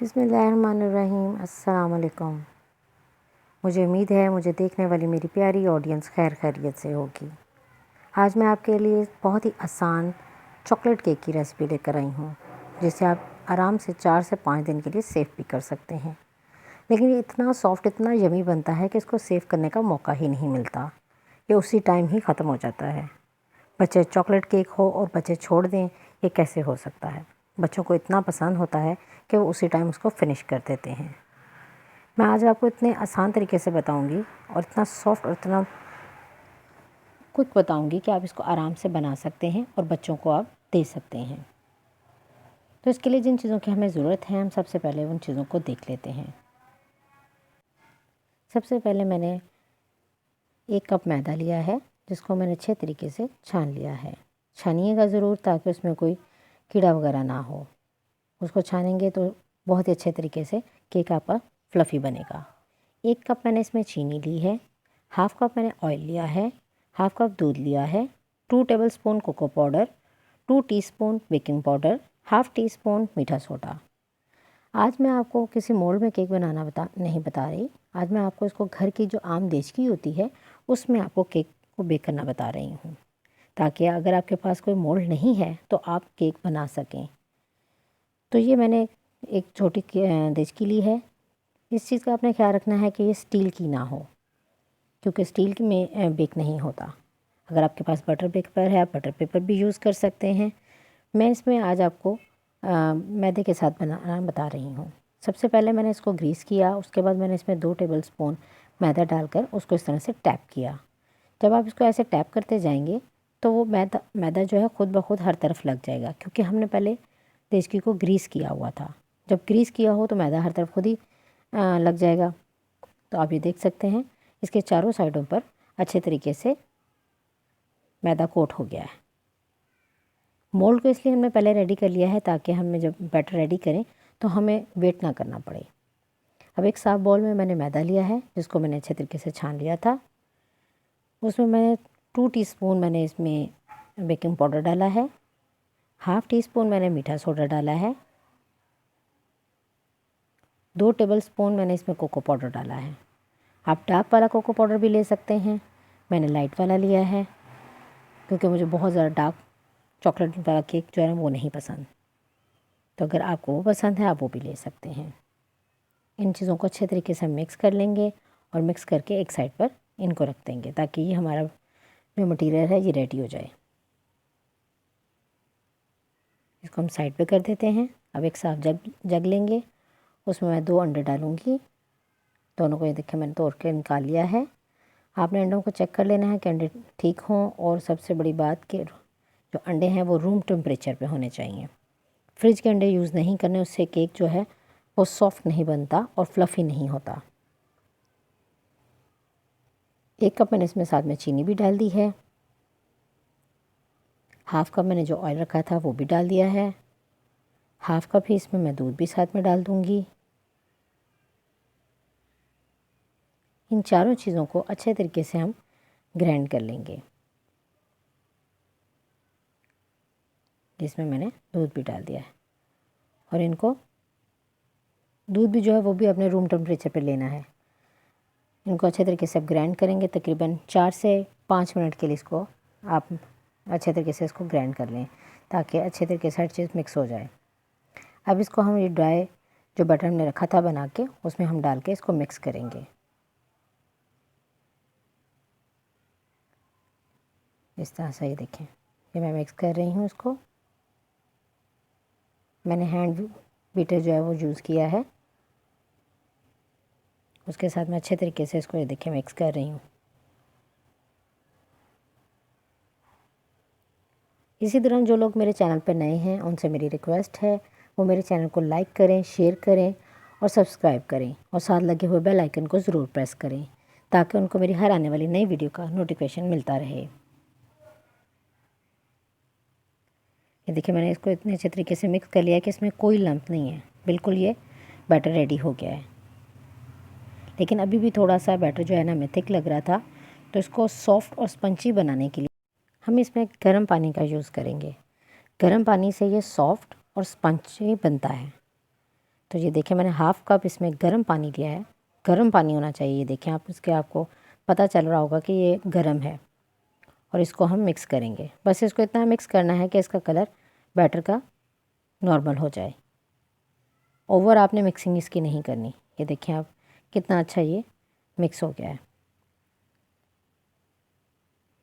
बिस्मिल्लाहिर्रहमानिर्रहीम। अस्सलाम वालेकुम। मुझे उम्मीद है मुझे देखने वाली मेरी प्यारी ऑडियंस खैर खैरियत से होगी। आज मैं आपके लिए बहुत ही आसान चॉकलेट केक की रेसिपी लेकर आई हूँ, जिसे आप आराम से 4 से 5 दिन के लिए सेव भी कर सकते हैं। लेकिन ये इतना सॉफ्ट, इतना यमी बनता है कि इसको सेव करने का मौका ही नहीं मिलता। ये उसी टाइम ही ख़त्म हो जाता है। बच्चे चॉकलेट केक हो और बच्चे छोड़ दें, ये कैसे हो सकता है? बच्चों को इतना पसंद होता है कि वो उसी टाइम उसको फ़िनिश कर देते हैं। मैं आज आपको इतने आसान तरीके से बताऊंगी और इतना सॉफ्ट और इतना क्विक बताऊंगी कि आप इसको आराम से बना सकते हैं और बच्चों को आप दे सकते हैं। तो इसके लिए जिन चीज़ों की हमें ज़रूरत है, हम सबसे पहले उन चीज़ों को देख लेते हैं। सबसे पहले मैंने 1 कप मैदा लिया है, जिसको मैंने अच्छे तरीके से छान लिया है। छानिएगा ज़रूर ताकि उसमें कोई कीड़ा वगैरह ना हो। उसको छानेंगे तो बहुत ही अच्छे तरीके से केक आपका फ्लफ़ी बनेगा। 1 कप मैंने इसमें चीनी ली है, हाफ़ कप मैंने ऑयल लिया है, हाफ़ कप दूध लिया है, 2 tablespoon cocoa powder, 2 teaspoon baking powder, half teaspoon मीठा सोडा। आज मैं आपको किसी मोल्ड में केक बनाना नहीं बता रही। आज मैं आपको इसको घर की जो आम देचकी होती है, उसमें आपको केक को बेक करना बता रही हूँ, ताकि अगर आपके पास कोई मोल्ड नहीं है तो आप केक बना सकें। तो ये मैंने एक छोटी देचकी ली है। इस चीज़ का आपने ख्याल रखना है कि ये स्टील की ना हो, क्योंकि स्टील में बेक नहीं होता। अगर आपके पास बटर पेपर है, आप बटर पेपर भी यूज़ कर सकते हैं। मैं इसमें आज आपको मैदे के साथ बनाना बता रही हूँ। सबसे पहले मैंने इसको ग्रीस किया, उसके बाद मैंने इसमें 2 टेबलस्पून मैदा डालकर उसको इस तरह से टैप किया। जब आप इसको ऐसे टैप करते जाएंगे तो वो मैदा जो है ख़ुद ब खुद हर तरफ लग जाएगा, क्योंकि हमने पहले देचकी को ग्रीस किया हुआ था। जब ग्रीस किया हो तो मैदा हर तरफ खुद ही लग जाएगा। तो आप ये देख सकते हैं इसके चारों साइडों पर अच्छे तरीके से मैदा कोट हो गया है। मोल्ड को इसलिए हमने पहले रेडी कर लिया है ताकि हमें जब बैटर रेडी करें तो हमें वेट ना करना पड़े। अब एक साफ बाउल में मैंने मैदा लिया है, जिसको मैंने अच्छे तरीके से छान लिया था। उसमें मैंने 2 टीस्पून मैंने इसमें बेकिंग पाउडर डाला है, हाफ़ टी स्पून मैंने मीठा सोडा डाला है, 2 टेबलस्पून मैंने इसमें कोको पाउडर डाला है। आप डार्क वाला कोको पाउडर भी ले सकते हैं, मैंने लाइट वाला लिया है, क्योंकि मुझे बहुत ज़्यादा डार्क चॉकलेट वाला केक जो है वो नहीं पसंद। तो अगर आपको वो पसंद है आप वो भी ले सकते हैं। इन चीज़ों को अच्छे तरीके से मिक्स कर लेंगे और मिक्स करके एक साइड पर इनको रख देंगे, ताकि ये हमारा जो मटेरियल है ये रेडी हो जाए। इसको हम साइड पे कर देते हैं। अब एक साफ जग लेंगे, उसमें मैं 2 अंडे डालूँगी। दोनों को ये देखिए मैंने तोड़ के निकाल लिया है। आपने अंडों को चेक कर लेना है कि अंडे ठीक हों, और सबसे बड़ी बात कि जो अंडे हैं वो रूम टेम्परेचर पे होने चाहिए। फ्रिज के अंडे यूज़ नहीं करने, उससे केक जो है वो सॉफ्ट नहीं बनता और फ्लफ़ी नहीं होता। 1 कप मैंने इसमें साथ में चीनी भी डाल दी है। हाफ़ कप मैंने जो ऑयल रखा था वो भी डाल दिया है। हाफ़ कप ही इसमें मैं दूध भी साथ में डाल दूँगी। इन चारों चीज़ों को अच्छे तरीके से हम ग्राइंड कर लेंगे, जिसमें मैंने दूध भी डाल दिया है। और इनको दूध भी जो है वो भी अपने रूम टेम्परेचर पे लेना है। इनको अच्छे तरीके से आप ग्राइंड करेंगे, तकरीबन 4 से 5 मिनट के लिए इसको आप अच्छे तरीके से इसको ग्राइंड कर लें, ताकि अच्छे तरीके से हर चीज़ मिक्स हो जाए। अब इसको हम ये ड्राई जो बैटर हमने रखा था बना के, उसमें हम डाल के इसको मिक्स करेंगे। इस तरह से ये देखें, ये मैं मिक्स कर रही हूँ इसको। मैंने हैंड बीटर जो है वो यूज़ किया है, उसके साथ मैं अच्छे तरीके से इसको ये देखिए मिक्स कर रही हूँ। इसी तरह जो लोग मेरे चैनल पर नए हैं उनसे मेरी रिक्वेस्ट है वो मेरे चैनल को लाइक करें, शेयर करें और सब्सक्राइब करें, और साथ लगे हुए बेल आइकन को ज़रूर प्रेस करें, ताकि उनको मेरी हर आने वाली नई वीडियो का नोटिफिकेशन मिलता रहे। ये देखिए मैंने इसको इतने अच्छे तरीके से मिक्स कर लिया है कि इसमें कोई लम्प नहीं है, बिल्कुल ये बैटर रेडी हो गया है। लेकिन अभी भी थोड़ा सा बैटर जो है ना हमें थिक लग रहा था, तो इसको सॉफ्ट और स्पंची बनाने के लिए हम इसमें गर्म पानी का यूज़ करेंगे। गर्म पानी से ये सॉफ्ट और स्पंजी बनता है। तो ये देखिए मैंने हाफ़ कप इसमें गर्म पानी लिया है। गर्म पानी होना चाहिए, ये देखें आप, उसके आपको पता चल रहा होगा कि ये गर्म है। और इसको हम मिक्स करेंगे। बस इसको इतना मिक्स करना है कि इसका कलर बैटर का नॉर्मल हो जाए। ओवर आपने मिक्सिंग इसकी नहीं करनी। ये देखें आप कितना अच्छा ये मिक्स हो गया है।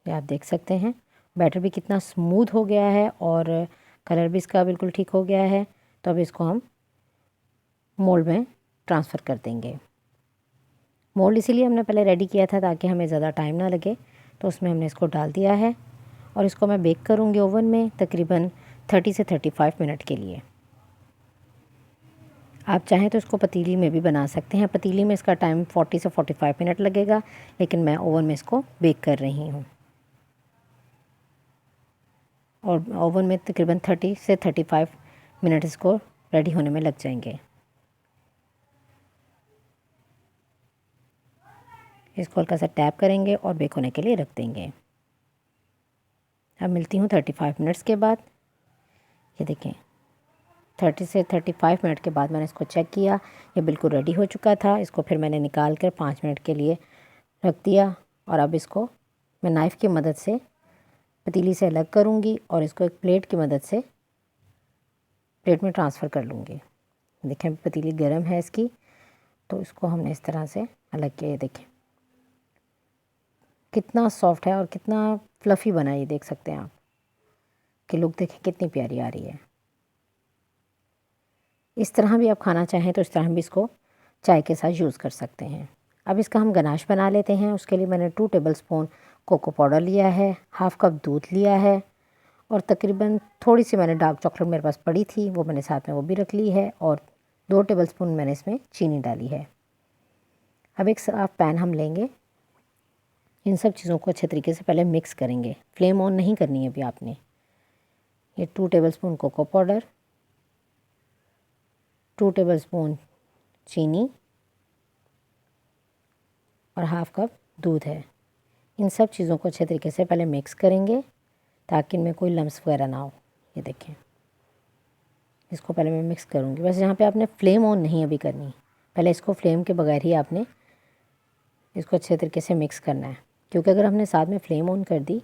ये आप देख सकते हैं बैटर भी कितना स्मूथ हो गया है और कलर भी इसका बिल्कुल ठीक हो गया है। तो अब इसको हम मोल्ड में ट्रांसफ़र कर देंगे। मोल्ड इसीलिए हमने पहले रेडी किया था ताकि हमें ज़्यादा टाइम ना लगे। तो उसमें हमने इसको डाल दिया है और इसको मैं बेक करूँगी ओवन में तकरीबन 30 से 35 मिनट के लिए। आप चाहें तो इसको पतीली में भी बना सकते हैं। पतीली में इसका टाइम 40 से 45 मिनट लगेगा, लेकिन मैं ओवन में इसको बेक कर रही हूँ और ओवन में तकरीबन 30 से 35 मिनट इसको रेडी होने में लग जाएंगे। इसको हल्का सा टैप करेंगे और बेक होने के लिए रख देंगे। अब मिलती हूँ 35 मिनट्स के बाद। ये देखें 30 से 35 मिनट के बाद मैंने इसको चेक किया, ये बिल्कुल रेडी हो चुका था। इसको फिर मैंने निकाल कर 5 मिनट के लिए रख दिया और अब इसको मैं नाइफ़ की मदद से पतीली से अलग करूँगी और इसको एक प्लेट की मदद से प्लेट में ट्रांसफ़र कर लूँगी। देखें पतीली गर्म है इसकी, तो इसको हमने इस तरह से अलग किया। ये देखें कितना सॉफ्ट है और कितना फ्लफ़ी बना है। ये देख सकते हैं आप कि लुक देखें कितनी प्यारी आ रही है। इस तरह भी आप खाना चाहें तो इस तरह भी इसको चाय के साथ यूज़ कर सकते हैं। अब इसका हम गनाश बना लेते हैं। उसके लिए मैंने 2 टेबलस्पून कोको पाउडर लिया है, हाफ़ कप दूध लिया है और तकरीबन थोड़ी सी मैंने डार्क चॉकलेट मेरे पास पड़ी थी, वो मैंने साथ में वो भी रख ली है और 2 टेबलस्पून मैंने इसमें चीनी डाली है। अब एक साफ पैन हम लेंगे। इन सब चीज़ों को अच्छे तरीके से पहले मिक्स करेंगे। फ्लेम ऑन नहीं करनी है अभी आपने। ये 2 टेबलस्पून कोको पाउडर, 2 टेबलस्पून चीनी और हाफ़ कप दूध है। इन सब चीज़ों को अच्छे तरीके से पहले मिक्स करेंगे ताकि इनमें कोई लम्स वगैरह ना हो। ये देखें इसको पहले मैं मिक्स करूँगी। बस यहाँ पे आपने फ्लेम ऑन नहीं अभी करनी, पहले इसको फ्लेम के बगैर ही आपने इसको अच्छे तरीके से मिक्स करना है, क्योंकि अगर हमने साथ में फ्लेम ऑन कर दी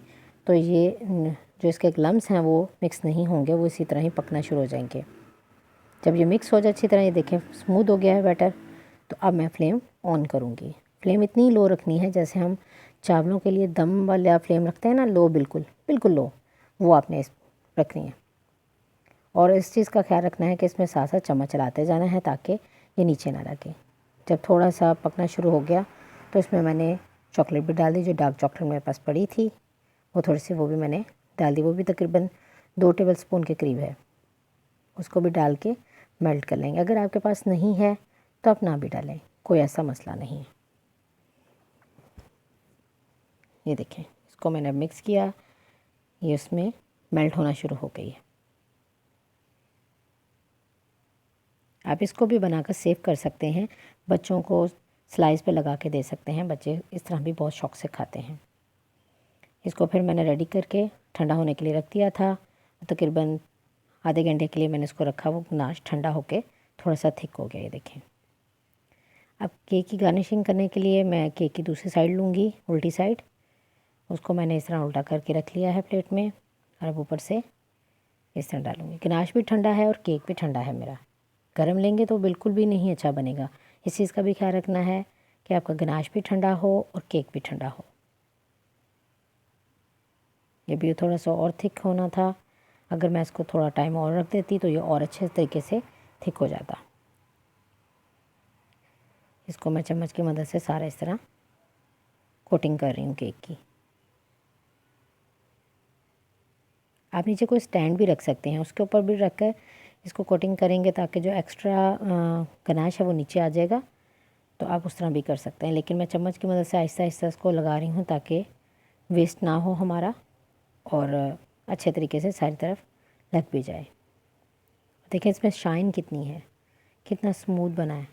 तो ये जो इसके लम्स हैं वो मिक्स नहीं होंगे, वो इसी तरह ही पकना शुरू हो जाएंगे। जब ये मिक्स हो जाए अच्छी तरह, ये देखें स्मूथ हो गया है बैटर, तो अब मैं फ्लेम ऑन करूँगी। फ्लेम इतनी लो रखनी है जैसे हम चावलों के लिए दम वाला फ्लेम रखते हैं ना, लो, बिल्कुल बिल्कुल लो, वो आपने रखनी है। और इस चीज़ का ख्याल रखना है कि इसमें साथ साथ चम्मच चलाते जाना है ताकि ये नीचे ना लगे। जब थोड़ा सा पकना शुरू हो गया तो इसमें मैंने चॉकलेट भी डाल दी, जो डार्क चॉकलेट मेरे पास पड़ी थी वो थोड़ी सी वो भी मैंने डाल दी। वो भी तकरीबन 2 टेबलस्पून के करीब है। उसको भी डाल के मेल्ट कर लेंगे। अगर आपके पास नहीं है तो आप ना भी डालें, कोई ऐसा मसला नहीं है। ये देखें इसको मैंने मिक्स किया, ये उसमें मेल्ट होना शुरू हो गई है। आप इसको भी बनाकर सेव कर सकते हैं, बच्चों को स्लाइस पे लगा के दे सकते हैं। बच्चे इस तरह भी बहुत शौक़ से खाते हैं। इसको फिर मैंने रेडी करके ठंडा होने के लिए रख दिया था। तकरीबन आधे घंटे के लिए मैंने इसको रखा, वो नाश ठंडा होके थोड़ा सा थिक हो गया। ये देखें। अब केक की गार्निशिंग करने के लिए मैं केक की दूसरी साइड लूँगी, उल्टी साइड। उसको मैंने इस तरह उल्टा करके रख लिया है प्लेट में और अब ऊपर से इस तरह डालूँगी। गनाश भी ठंडा है और केक भी ठंडा है मेरा। गर्म लेंगे तो बिल्कुल भी नहीं अच्छा बनेगा। इस चीज़ का भी ख्याल रखना है कि आपका गनाश भी ठंडा हो और केक भी ठंडा हो। ये भी थोड़ा सा और थिक होना था। अगर मैं इसको थोड़ा टाइम और रख देती तो ये और अच्छे तरीके से थिक हो जाता। इसको मैं चम्मच की मदद से सारा इस तरह कोटिंग कर रही हूँ केक की। आप नीचे कोई स्टैंड भी रख सकते हैं, उसके ऊपर भी रख कर इसको कोटिंग करेंगे ताकि जो एक्स्ट्रा गनाश है वो नीचे आ जाएगा। तो आप उस तरह भी कर सकते हैं, लेकिन मैं चम्मच की मदद से आहिस्ता आहिस्ता इसको लगा रही हूँ ताकि वेस्ट ना हो हमारा और अच्छे तरीके से सारी तरफ लग भी जाए। देखिए इसमें शाइन कितनी है, कितना स्मूथ बना है।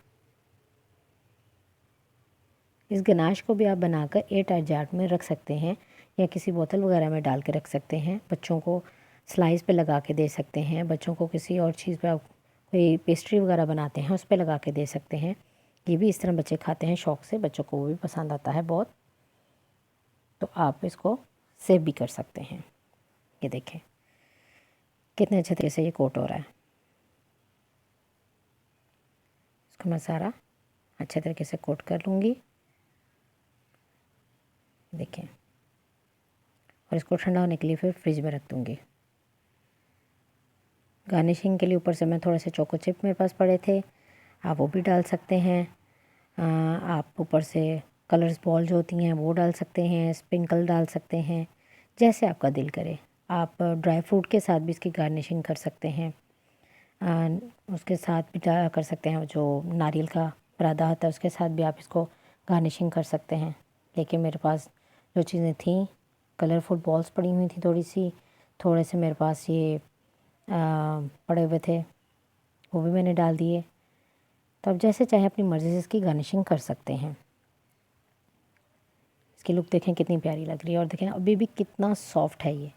इस गनाश को भी आप बनाकर एयर टाइट जार में रख सकते हैं या किसी बोतल वगैरह में डाल के रख सकते हैं। बच्चों को स्लाइस पे लगा के दे सकते हैं। बच्चों को किसी और चीज़ पे आप कोई पेस्ट्री वगैरह बनाते हैं उस पर लगा के दे सकते हैं। ये भी इस तरह बच्चे खाते हैं शौक़ से, बच्चों को वो भी पसंद आता है बहुत। तो आप इसको सेव भी कर सकते हैं। ये देखें कितने अच्छे तरीके से ये कोट हो रहा है। इसको मैं सारा अच्छे तरीके से कोट कर लूँगी, देखें। और इसको ठंडा होने के लिए फिर फ्रिज में रख दूँगी। गार्निशिंग के लिए ऊपर से मैं थोड़े से चोको चिप मेरे पास पड़े थे, आप वो भी डाल सकते हैं। आप ऊपर से कलर्स बॉल जो होती हैं वो डाल सकते हैं, स्प्रिंकल डाल सकते हैं, जैसे आपका दिल करे। आप ड्राई फ्रूट के साथ भी इसकी गार्निशिंग कर सकते हैं। उसके साथ भी कर सकते हैं, जो नारियल का पराठा होता है उसके साथ भी आप इसको गार्निशिंग कर सकते हैं। लेकिन मेरे पास जो चीज़ें थी, कलरफुल बॉल्स पड़ी हुई थी थोड़ी सी, थोड़े से मेरे पास ये पड़े हुए थे, वो भी मैंने डाल दिए। तो आप जैसे चाहे अपनी मर्ज़ी से इसकी गार्निशिंग कर सकते हैं। इसकी लुक देखें कितनी प्यारी लग रही है। और देखें अभी भी कितना सॉफ्ट है, ये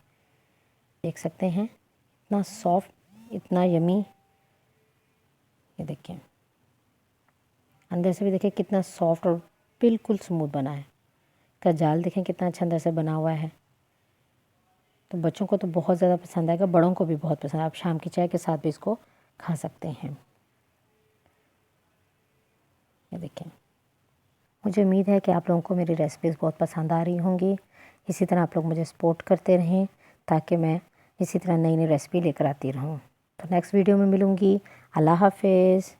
देख सकते हैं इतना सॉफ्ट, इतना यमी। ये देखें अंदर से भी देखें कितना सॉफ्ट और बिल्कुल स्मूथ बना है। का जाल देखें कितना अच्छा अंदर से बना हुआ है। तो बच्चों को तो बहुत ज़्यादा पसंद आएगा, बड़ों को भी बहुत पसंद है। आप शाम की चाय के साथ भी इसको खा सकते हैं। ये देखें, मुझे उम्मीद है कि आप लोगों को मेरी रेसिपीज़ बहुत पसंद आ रही होंगी। इसी तरह आप लोग मुझे सपोर्ट करते रहें ताकि मैं इसी तरह नई नई रेसिपी लेकर आती रहूं। तो नेक्स्ट वीडियो में मिलूँगी। अल्लाह हाफ़िज़।